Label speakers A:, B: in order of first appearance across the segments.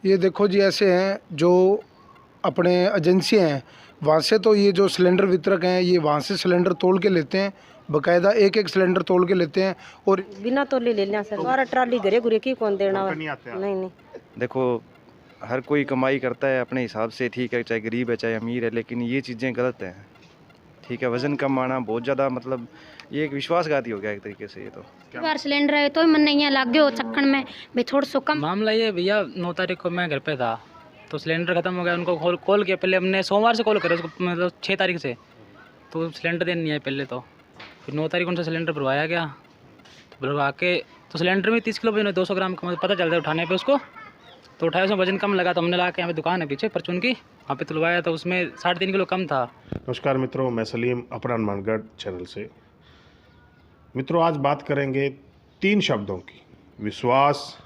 A: ये देखो जी, ऐसे हैं जो अपने एजेंसी हैं, वहाँ से तो ये जो सिलेंडर वितरक हैं ये वहाँ से सिलेंडर तोल के लेते हैं, बकायदा एक एक सिलेंडर तोल के लेते हैं और
B: बिना तोले ले लिया सर। सारा ट्राली घरे घुरे की कौन देना? नहीं।
C: देखो, हर कोई कमाई करता है अपने हिसाब से, ठीक है, चाहे गरीब है चाहे अमीर है, लेकिन ये चीज़ें गलत हैं। ठीक है, वज़न कम आना बहुत ज़्यादा, मतलब ये एक विश्वासघाती हो गया एक तरीके से। ये तो
D: बार सिलेंडर है तो मन नहीं है लाग गयो चक्कन में भाई थोड़ा सो कम।
E: मामला ये भैया 9 तारीख को मैं घर पे था तो सिलेंडर ख़त्म हो गया। उनको कॉल किया, पहले हमने सोमवार से कॉल करा उसको, मतलब 6 तारीख से, तो सिलेंडर देने नहीं आए पहले तो। फिर 9 तारीख उनसे सिलेंडर भरवाया गया, तो भरवा के तो सिलेंडर में 30 किलो वजन है, 200 ग्राम का मुझे पता चलता है उठाने पे उसको। तो उठाया, उसमें वजन कम लगा तो हमने ला के यहाँ पे दुकान है पीछे परचून की, वहाँ पे तुलवाया तो उसमें 3.5 किलो कम था।
F: नमस्कार मित्रों, मैं सलीम अपना हनुमानगढ़ चैनल से। मित्रों, आज बात करेंगे 3 शब्दों की: विश्वास,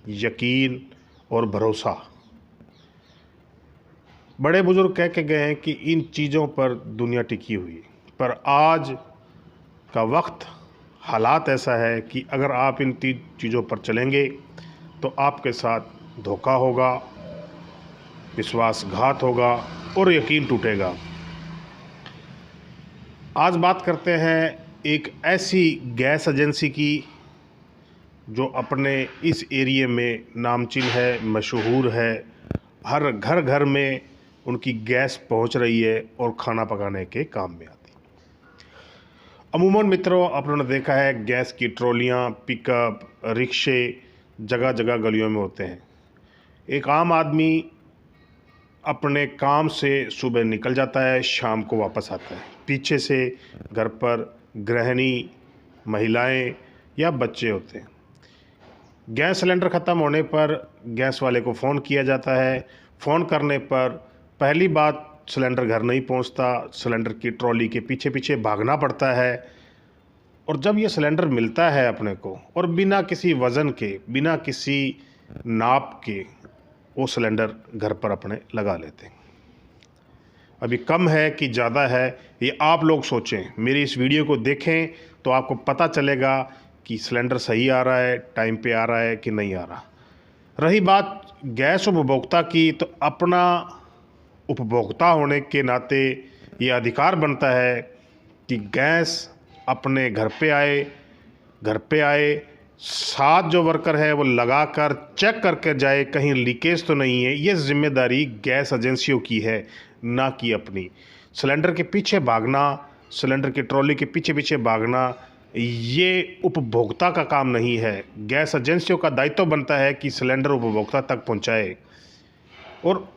F: यकीन और भरोसा। बड़े बुजुर्ग कह के गए हैं कि इन चीज़ों पर दुनिया टिकी हुई है, पर आज का वक्त, हालात ऐसा है कि अगर आप इन 3 चीज़ों पर चलेंगे तो आपके साथ धोखा होगा, विश्वासघात होगा और यकीन टूटेगा। आज बात करते हैं एक ऐसी गैस एजेंसी की जो अपने इस एरिए में नामचीन है, मशहूर है। हर घर घर में उनकी गैस पहुंच रही है और खाना पकाने के काम में आती है। अमूमन मित्रों, आपने देखा है गैस की ट्रॉलियां, पिकअप, रिक्शे जगह जगह गलियों में होते हैं। एक आम आदमी अपने काम से सुबह निकल जाता है, शाम को वापस आता है। पीछे से घर पर गृहिणी, महिलाएं या बच्चे होते हैं। गैस सिलेंडर ख़त्म होने पर गैस वाले को फ़ोन किया जाता है। फ़ोन करने पर पहली बात, सिलेंडर घर नहीं पहुंचता, सिलेंडर की ट्रॉली के पीछे पीछे भागना पड़ता है। और जब ये सिलेंडर मिलता है अपने को और बिना किसी वज़न के, बिना किसी नाप के वो सिलेंडर घर पर अपने लगा लेते हैं। अभी कम है कि ज़्यादा है, ये आप लोग सोचें। मेरी इस वीडियो को देखें तो आपको पता चलेगा कि सिलेंडर सही आ रहा है, टाइम पे आ रहा है कि नहीं आ रहा। रही बात गैस उपभोक्ता की, तो अपना उपभोक्ता होने के नाते ये अधिकार बनता है कि गैस अपने घर पे आए, साथ जो वर्कर है वो लगाकर चेक करके जाए कहीं लीकेज तो नहीं है। ये जिम्मेदारी गैस एजेंसियों की है, ना कि अपनी। सिलेंडर के पीछे भागना, सिलेंडर की ट्रॉली के पीछे पीछे भागना, ये उपभोक्ता का काम नहीं है। गैस एजेंसियों का दायित्व बनता है कि सिलेंडर उपभोक्ता तक पहुंचाए। और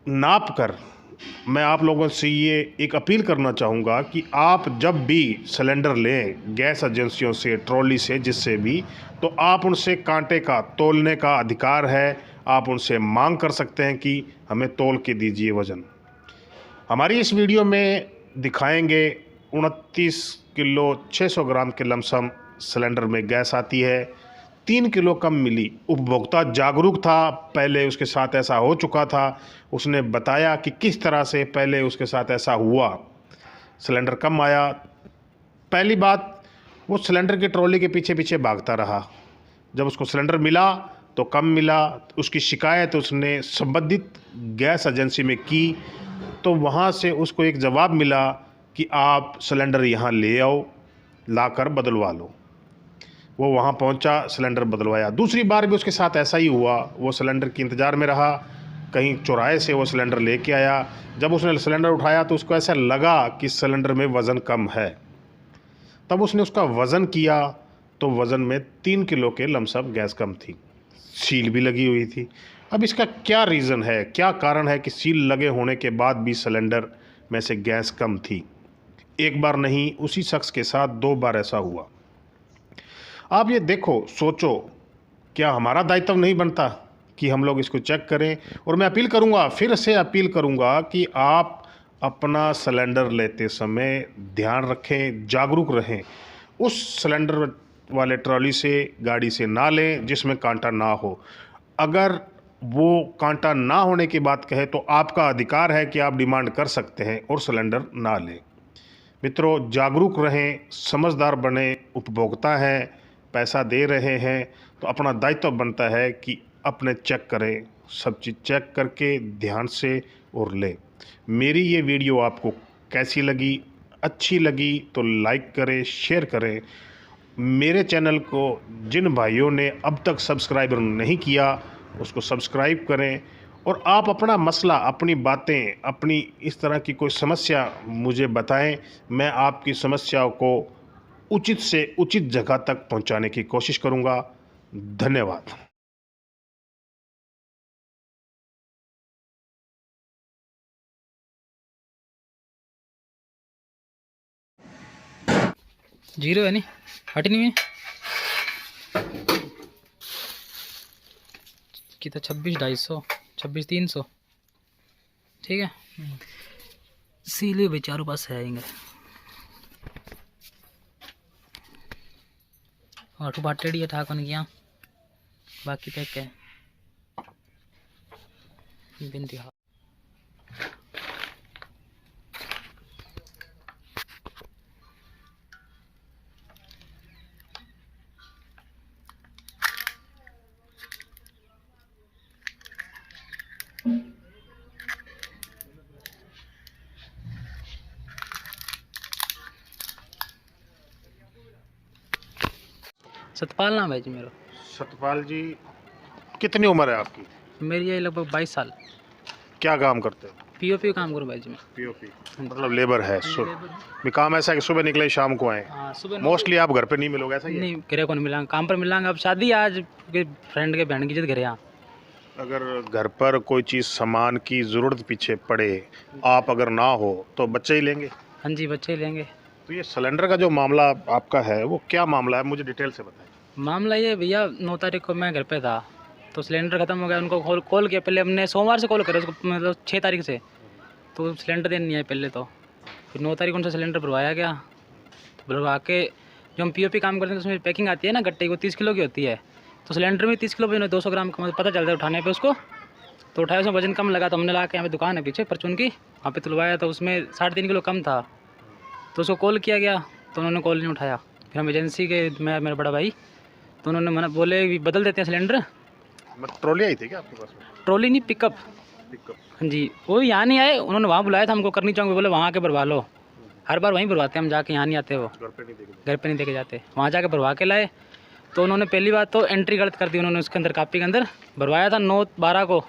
F: नाप कर मैं आप लोगों से ये एक अपील करना चाहूँगा कि आप जब भी सिलेंडर लें गैस एजेंसियों से, ट्रॉली से, जिससे भी, तो आप उनसे कांटे का तोलने का अधिकार है। आप उनसे मांग कर सकते हैं कि हमें तोल के दीजिए वज़न। हमारी इस वीडियो में दिखाएंगे 29 किलो 600 ग्राम के लमसम सिलेंडर में गैस आती है। 3 किलो कम मिली। उपभोक्ता जागरूक था, पहले उसके साथ ऐसा हो चुका था। उसने बताया कि किस तरह से पहले उसके साथ ऐसा हुआ, सिलेंडर कम आया। पहली बात, वो सिलेंडर की ट्रॉली के पीछे पीछे भागता रहा। जब उसको सिलेंडर मिला तो कम मिला, उसकी शिकायत उसने संबंधित गैस एजेंसी में की, तो वहाँ से उसको एक जवाब मिला कि आप सिलेंडर यहाँ ले आओ, लाकर बदलवा लो। वो वहाँ पहुँचा, सिलेंडर बदलवाया। दूसरी बार भी उसके साथ ऐसा ही हुआ। वो सिलेंडर के इंतज़ार में रहा, कहीं चौराहे से वो सिलेंडर लेके आया। जब उसने सिलेंडर उठाया तो उसको ऐसा लगा कि सिलेंडर में वज़न कम है। तब उसने उसका वज़न किया तो वज़न में 3 किलो के लमसम गैस कम थी, सील भी लगी हुई थी। अब इसका क्या रीज़न है, क्या कारण है कि सील लगे होने के बाद भी सिलेंडर में से गैस कम थी? एक बार नहीं, उसी शख्स के साथ 2 बार ऐसा हुआ। आप ये देखो, सोचो, क्या हमारा दायित्व नहीं बनता कि हम लोग इसको चेक करें? और मैं अपील करूंगा, फिर से अपील करूंगा कि आप अपना सिलेंडर लेते समय ध्यान रखें, जागरूक रहें। उस सिलेंडर वाले ट्रॉली से, गाड़ी से ना लें जिसमें कांटा ना हो। अगर वो कांटा ना होने की बात कहे तो आपका अधिकार है कि आप डिमांड कर सकते हैं और सिलेंडर ना लें। मित्रों, जागरूक रहें, समझदार बने। उपभोक्ता हैं, पैसा दे रहे हैं तो अपना दायित्व बनता है कि अपने चेक करें, सब चीज़ चेक करके ध्यान से और लें। मेरी ये वीडियो आपको कैसी लगी, अच्छी लगी तो लाइक करें, शेयर करें। मेरे चैनल को जिन भाइयों ने अब तक सब्सक्राइब नहीं किया उसको सब्सक्राइब करें। और आप अपना मसला, अपनी बातें, अपनी इस तरह की कोई समस्या मुझे बताएं। मैं आपकी समस्याओं को उचित से उचित जगह तक पहुंचाने की कोशिश करूंगा। धन्यवाद।
E: जीरो है नहीं, हट नहीं है कि तो 26,250, 26,300 ठीक है। सीले भाई चारों पास से आएंगे। और बाटेड़ी है ठाकुन किया, बाकी पैक है बिनती हाँ। सतपाल नाम है जी मेरा।
F: सतपाल जी, कितनी उम्र है आपकी?
E: मेरी है लगभग 22 साल।
F: क्या काम करते हो?
E: पीओपी काम करूँ भाई जी मैं।
F: पीओपी मतलब लेबर है। भी काम ऐसा है कि सुबह निकले शाम को आए।
E: हाँ सुबह
F: मोस्टली आप घर पे नहीं मिलोगे, ऐसा ही है?
E: नहीं, घरे को नहीं मिलांगा, काम पर मिलांगा। अब शादी आज के फ्रेंड के बहन की जिद घरे यहाँ।
F: अगर घर पर कोई चीज़ सामान की ज़रूरत पीछे पड़े, आप अगर ना हो तो बच्चे ही लेंगे?
E: हाँ जी, बच्चे ही लेंगे।
F: तो ये सिलेंडर का जो मामला आपका है वो क्या मामला है, मुझे डिटेल से बताएं।
E: मामला ये भैया, 9 तारीख को मैं घर पे था तो सिलेंडर ख़त्म हो गया। उनको कॉल किया, पहले हमने सोमवार से कॉल करा उसको, मतलब 6 तारीख से, तो सिलेंडर देने नहीं आए पहले तो। फिर 9 तारीख उनसे सिलेंडर भरवाया गया। तो भरवा के जो हम पीओपी काम करते हैं तो उसमें पैकिंग आती है ना गट्टे की, वो 30 किलो की होती है। तो सिलेंडर में 30 किलो भी 200 ग्राम का पता चलता है उठाने पे उसको। तो उठाया, उसमें वजन कम लगा तो हमने ला के यहाँ पे दुकान है पीछे परचून की, वहाँ पे तुलवाया तो उसमें 3.5 किलो कम था। तो उसको कॉल किया गया तो उन्होंने कॉल नहीं उठाया। फिर हम एजेंसी के, मैं मेरा बड़ा भाई, तो उन्होंने मना, बोले भी बदल देते हैं सिलेंडर।
F: ट्रॉली आई थी क्या आपके पास में?
E: ट्रॉली नहीं, पिकअप। हाँ जी, वो यहाँ नहीं आए, उन्होंने वहाँ बुलाया था हमको करनी चौक में, बोले वहाँ आके भरवा लो। हर बार वहीं भरवाते हैं हम जाके, यहाँ नहीं आते, वो घर पे नहीं देके जाते। वहाँ जाके भरवा के लाए तो उन्होंने पहली बात तो एंट्री गलत कर दी उन्होंने। उसके अंदर कापी के अंदर भरवाया था 9/12 को,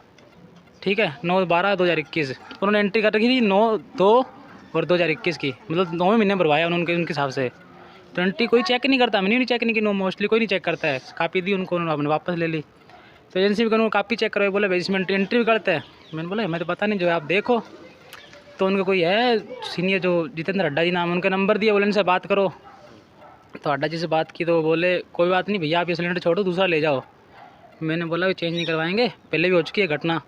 E: ठीक है, 9/12/2021। उन्होंने एंट्री कर रखी थी 9/2 और 2021 की, मतलब 9वें महीने भरवाया उन्होंने उनके हिसाब से। तो एंट्री कोई चेक नहीं करता, मैंने नहीं चेक नहीं की, नो मोस्टली कोई नहीं चेक करता है। कापी दी उनको, उन्होंने वापस ले ली। तो एजेंसी भी उन्होंने कापी चेक करवाई, बोले भाई इसमें एंट्री भी करता है। मैंने बोला मैं तो पता नहीं, जो है आप देखो। तो उनका कोई है सीनियर, जो जितेंद्र अड्डा जी नाम, उनका नंबर दिया, बोले इनसे बात करो। तो अड्डा जी से बात की तो बोले कोई बात नहीं भैया, आप ये सिलेंडर छोड़ो, दूसरा ले जाओ। मैंने बोला कि चेंज नहीं करवाएंगे, पहले भी हो चुकी है घटना।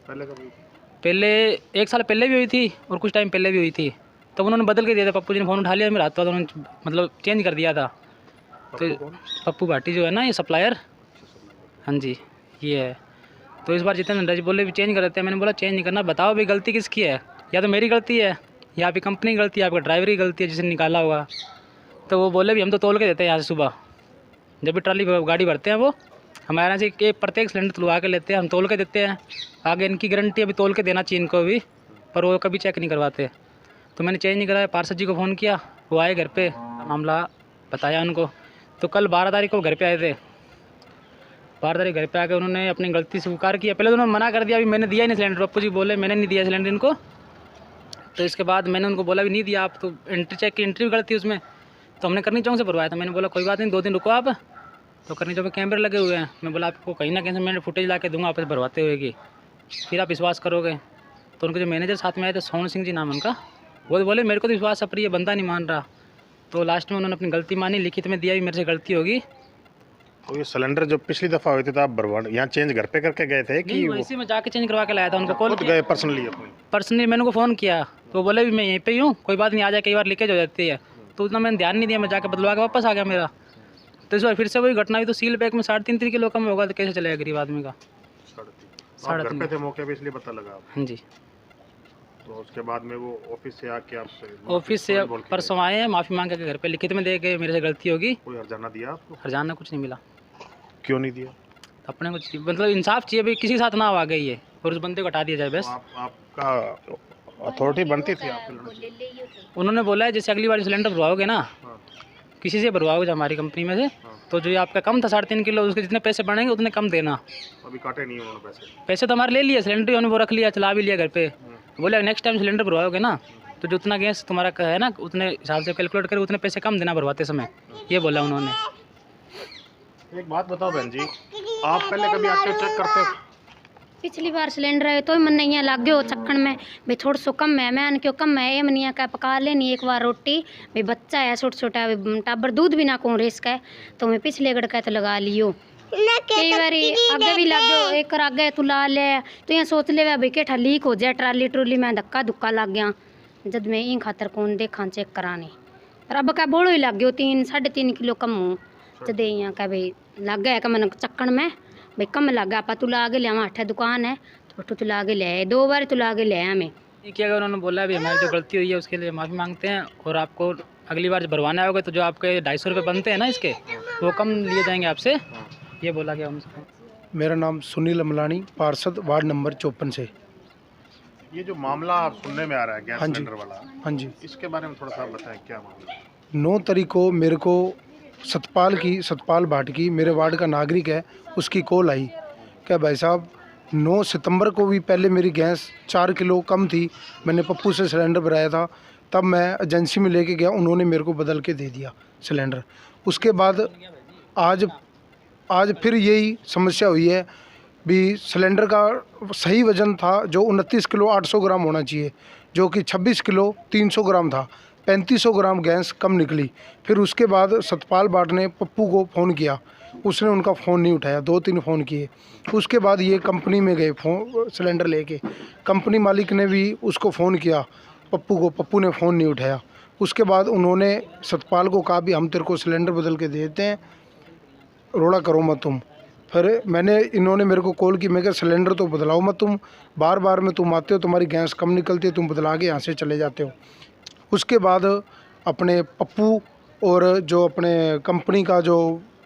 E: पहले 1 साल पहले भी हुई थी और कुछ टाइम पहले भी हुई थी। तो उन्होंने बदल के दिया था, पप्पू जी ने फ़ोन उठा लिया, मेरा हाथ था, तो उन्होंने मतलब चेंज कर दिया था। तो पप्पू भाटी जो है ना, ये सप्लायर, हाँ जी ये है। तो इस बार जितेंद्र अड्डा जी बोले भी चेंज कर देते हैं। मैंने बोला चेंज नहीं करना, बताओ भाई गलती किसकी है, या तो मेरी गलती है या आपकी कंपनी की गलती है, आपका ड्राइवर की गलती है जिसने निकाला होगा। तो वो बोले भी हम तो तोल के देते हैं यहाँ से, सुबह जब भी ट्राली गाड़ी भरते हैं वो हमारे यहाँ से एक प्रत्येक सिलेंडर तुलवा के लेते हैं, हम तोल के देते हैं। आगे इनकी गारंटी अभी तोल के देना चाहिए इनको भी, पर वो कभी चेक नहीं करवाते। तो मैंने चेंज नहीं कराया, पार्षद जी को फ़ोन किया, वो आए घर पे, मामला बताया उनको। तो कल 12 तारीख को घर पे आए थे। 12 तारीख घर पे आके उन्होंने अपनी गलती स्वीकार किया। पहले तो उन्होंने मना कर दिया, अभी मैंने दिया ही नहीं सिलेंडर। पप्पू जी बोले मैंने नहीं दिया सिलेंडर इनको। तो इसके बाद मैंने उनको बोला भी नहीं दिया, आप तो एंट्री चेक की एंट्री भी गलती उसमें। तो हमने करनी चौक से भरवाया था। मैंने बोला कोई बात नहीं, 2 दिन रुको आप। तो करनी चौक में कैमरे लगे हुए हैं, मैं बोला आपको कहीं ना कहीं से मैंने फुटेज ला के दूँगा आपस भरवाते हुए की, फिर आप विश्वास करोगे। तो उनके जो मैनेजर साथ में आए थे, सोहन सिंह जी नाम उनका, वो बोले मेरे को तो विश्वास है, ये बंदा नहीं मान रहा। तो लास्ट में उन्होंने अपनी गलती मानी, लिखित में दिया भी मेरे से गलती होगी।
F: तो ये सिलेंडर जो पिछली दफ़ा हुए थे तो आप भरवा यहाँ चेंज घर पे करके गए थे कि
E: इसी में जाके चेंज करवा के लाया था। उनको कॉल
F: खुद गए पर्सनली अपने?
E: पर्सनली मैंने उनको फ़ोन किया तो वो बोले भी मैं यहीं पे ही हूँ, कोई बात नहीं, आ जाए, कई बार लीकेज हो जाती है। तो उतना मैंने ध्यान नहीं दिया, मैं जाके बदलवा के वापस आ गया मेरा। तो इस बार फिर से वही घटना हुई। तो सील पैक में 3.5 किलो कम होगा तो कैसे चलेगा गरीब आदमी का?
F: 3.5 घर पे थे मौके पे, इसलिए पता लगा।
E: हाँ जी।
F: तो उसके बाद में वो ऑफिस से आके आपसे
E: ऑफिस से परसों आए हैं, माफ़ी मांग के घर पे लिखित में दे गए मेरे से गलती होगी।
F: कोई हर्जाना दिया आपको?
E: हरजाना कुछ नहीं मिला।
F: क्यों नहीं दिया?
E: अपने को मतलब इंसाफ चाहिए भाई, किसी के साथ ना हो आगे ये, और उस बंदे को हटा दिया जाए बस।
F: आपका अथॉरिटी बनती थी आपके लड़ने से?
E: उन्होंने बोला है जैसे अगली बार सिलेंडर भरवाओगे ना, किसी से भरवाओगे हमारी कंपनी में से, तो जो ये आपका कम था 3.5 किलो, उसके जितने पैसे बढ़ेंगे उतने कम देना।
F: अभी काटे नहीं उन्होंने पैसे?
E: पैसे तो हमारे ले लिए, सिलेंडर उन्होंने वो रख लिया, चला भी लिया घर पे। बोले नेक्स्ट टाइम सिलेंडर भरवाओगे ना तो जो उतना गैस तुम्हारा है ना उतने हिसाब से कैलकुलेट कर उतने पैसे कम देना भरवाते समय, ये बोला उन्होंने।
F: एक बात बताओ बहन जी, आप पहले कभी आके चेक करते हो?
D: पिछली बार सिलेंडर आए तो मन नहीं लग गयो चक्कन में भाई थोड़ा सो कम है, मैं क्यों कम है ये मनिया का पका लेनी एक बार रोटी भाई, बच्चा है छोटा छोटा टाबर दूध भी ना को रिस्क है, तो मैं पिछले गड़का तो लगा लियो कई बार आगे भी लग गयो, एक आगे तू ला ले तो यहाँ सोच ले भाई केठा लीक हो जाए ट्राली ट्रोली में धक्का धुक्का लग गया, जब मैं इन खातर कौन देखा चेक कराने, और अब का बोलो ही लग गयो 3-3.5 किलो कम हो जदे यहाँ का भाई लग गया का मन चक्कन में भाई कम लग गया आपा तू ला के लिया, अठा दुकान है तो तू ला के ले आए, 2 बार तू ला के ले आया मैं।
E: ये किया उन्होंने बोला अभी हमारी जो गलती हुई है उसके लिए माफ़ी मांगते हैं, और आपको अगली बार जब भरवाना होगा तो जो आपके 250 रुपये बनते हैं ना इसके वो कम लिए जाएंगे आपसे, ये बोला गया उनसे।
A: मेरा नाम सुनील अमलानी, पार्षद वार्ड नंबर 54 से।
F: ये जो मामला आप सुनने में आ रहा है गैस
A: हाँ जी।
F: सिलेंडर वाला,
A: हाँ जी,
F: इसके बारे में थोड़ा सा बताएं क्या मामला है?
A: 9 तारीख को मेरे को सतपाल भाट की मेरे वार्ड का नागरिक है, उसकी कॉल आई क्या भाई साहब 9 सितंबर को भी पहले मेरी गैस 4 किलो कम थी, मैंने पप्पू से सिलेंडर भराया था, तब मैं एजेंसी में लेके गया, उन्होंने मेरे को बदल के दे दिया सिलेंडर। उसके बाद आज फिर यही समस्या हुई है भी, सिलेंडर का सही वज़न था जो 29 किलो 800 ग्राम होना चाहिए, जो कि 26 किलो 300 ग्राम था, 3500 ग्राम गैस कम निकली। फिर उसके बाद सतपाल भाट ने पप्पू को फ़ोन किया, उसने उनका फ़ोन नहीं उठाया, 2-3 फ़ोन किए। उसके बाद ये कंपनी में गए फ़ोन सिलेंडर लेके, कंपनी मालिक ने भी उसको फ़ोन किया पप्पू को, पप्पू ने फ़ोन नहीं उठाया। उसके बाद उन्होंने सतपाल को कहा भी हम तेरे को सिलेंडर बदल के देते हैं, रोड़ा करो मत तुम। फिर इन्होंने मेरे को कॉल की, मैं कहा सिलेंडर तो बदलाओ मत तुम, बार बार में तुम आते हो, तुम्हारी गैस कम निकलती है, तुम बदला के यहाँ से चले जाते हो। उसके बाद अपने पप्पू और जो अपने कंपनी का जो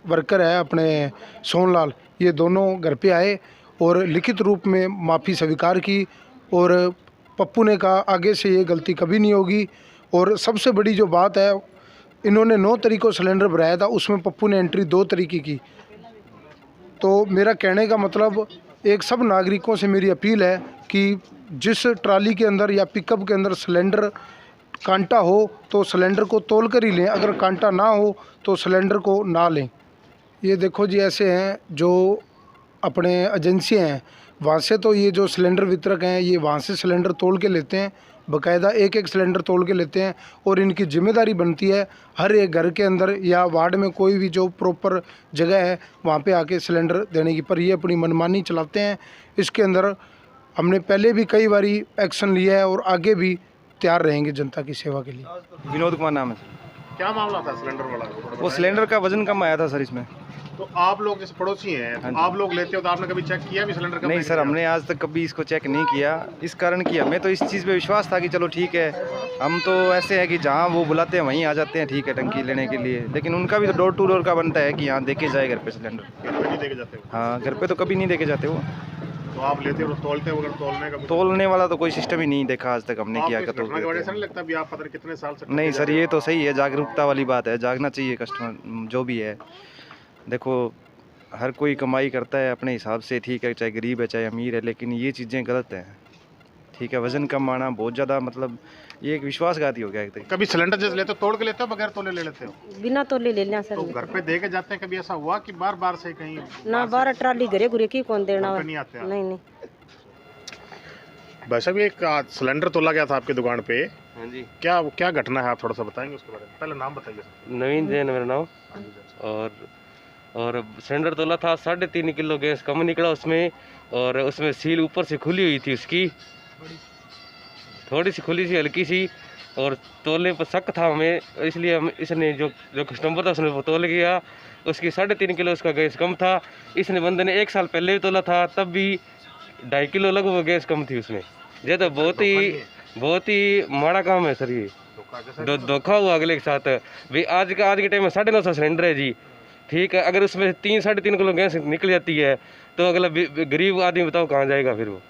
A: वर्कर है अपने सोनलाल, ये दोनों घर पे आए और लिखित रूप में माफ़ी स्वीकार की, और पप्पू ने कहा आगे से ये गलती कभी नहीं होगी। और सबसे बड़ी जो बात है, इन्होंने 9 तारीख को सिलेंडर भराया था, उसमें पप्पू ने एंट्री 2 तारीख की। तो मेरा कहने का मतलब एक सब नागरिकों से मेरी अपील है कि जिस ट्राली के अंदर या पिकअप के अंदर सिलेंडर कांटा हो तो सिलेंडर को तोल कर ही लें, अगर कांटा ना हो तो सिलेंडर को ना लें। ये देखो जी, ऐसे हैं जो अपने एजेंसियाँ हैं, वहाँ से तो ये जो सिलेंडर वितरक हैं ये वहाँ से सिलेंडर तोल के लेते हैं, बाकायदा एक एक सिलेंडर तोल के लेते हैं, और इनकी जिम्मेदारी बनती है हर एक घर के अंदर या वार्ड में कोई भी जो प्रॉपर जगह है वहाँ पे आके सिलेंडर देने की, पर ये अपनी मनमानी चलाते हैं। इसके अंदर हमने पहले भी कई बारी एक्शन लिया है और आगे भी तैयार रहेंगे जनता की सेवा के लिए।
C: विनोद कुमार नाम है सर।
F: क्या मामला था सिलेंडर वाला?
C: वो सिलेंडर का वजन कम आया था सर इसमें।
F: तो आप लोग जैसे पड़ोसी हैं, तो आप लोग लेते हो तो आपने कभी चेक किया भी सिलेंडर का?
C: नहीं सर, हमने आज तक कभी इसको चेक नहीं किया, इस कारण कि हमें तो इस चीज़ पे विश्वास था कि चलो ठीक है, हम तो ऐसे है कि जहाँ वो बुलाते हैं वहीं आ जाते हैं, ठीक है टंकी लेने के लिए, लेकिन उनका भी तो डोर टू डोर का बनता है कि यहाँ देके जाए घर पे सिलेंडर।
F: घर पे नहीं देके जाते हो?
C: हाँ, घर पे तो कभी नहीं देके जाते वो।
F: तो आप लेते हो तो तोलते हो? अगर तोलने का
C: तोलने वाला तो कोई सिस्टम ही नहीं देखा आज तक हमने किया
F: आपको इस घटना की वजह से नहीं लगता भी आप पता नहीं कितने साल से?
C: नहीं सर, ये तो सही है, जागरूकता वाली बात है, जागना चाहिए कस्टमर जो भी है। देखो हर कोई कमाई करता है अपने हिसाब से, ठीक है, चाहे गरीब है चाहे अमीर है, लेकिन ये चीज़ें गलत हैं, ठीक है। वज़न कम आना बहुत ज़्यादा मतलब ये एक विश्वासघाती हो गया एक तरीके।
F: कभी सिलेंडर जैसे लेते हो तोड़ के लेते हो बगैर तोले ले लेते हो?
B: बिना तोले ले लिया सर।
F: तो घर पे दे के जाते हैं, कभी ऐसा हुआ कि बार बार से कहीं
B: ना 12 ट्राली घरे घुरे की कौन देना
F: घर पे नहीं आते आप?
B: नहीं।
F: भाई साहब, एक सिलेंडर तोला गया था आपकी दुकान पे,
G: हाँ जी,
F: क्या घटना है, आप थोड़ा सा बताएंगे उसके बारे में? पहले नाम बताइए।
G: नवीन जैन मेरा नाम। और सिलेंडर तोला था, 3.5 किलो गैस कम निकला उसमें, और उसमें सील ऊपर से खुली हुई थी उसकी, थोड़ी सी खुली सी हल्की सी, और तोलने पर शक था हमें, इसलिए हम इसने जो कस्टमर था उसने वो तोल गया, उसकी 3.5 किलो उसका गैस कम था। इसने बंदे ने 1 साल पहले भी तोला था, तब भी 2.5 किलो लगभग गैस कम थी उसमें। ये तो बहुत ही माड़ा काम है सर, ये धोखा हुआ अगले के साथ भी। आज के टाइम में 950 सिलेंडर है जी, ठीक है, अगर उसमें 3 साढ़े 3 किलो गैस निकल जाती है तो अगला गरीब आदमी बताओ कहाँ जाएगा फिर वो।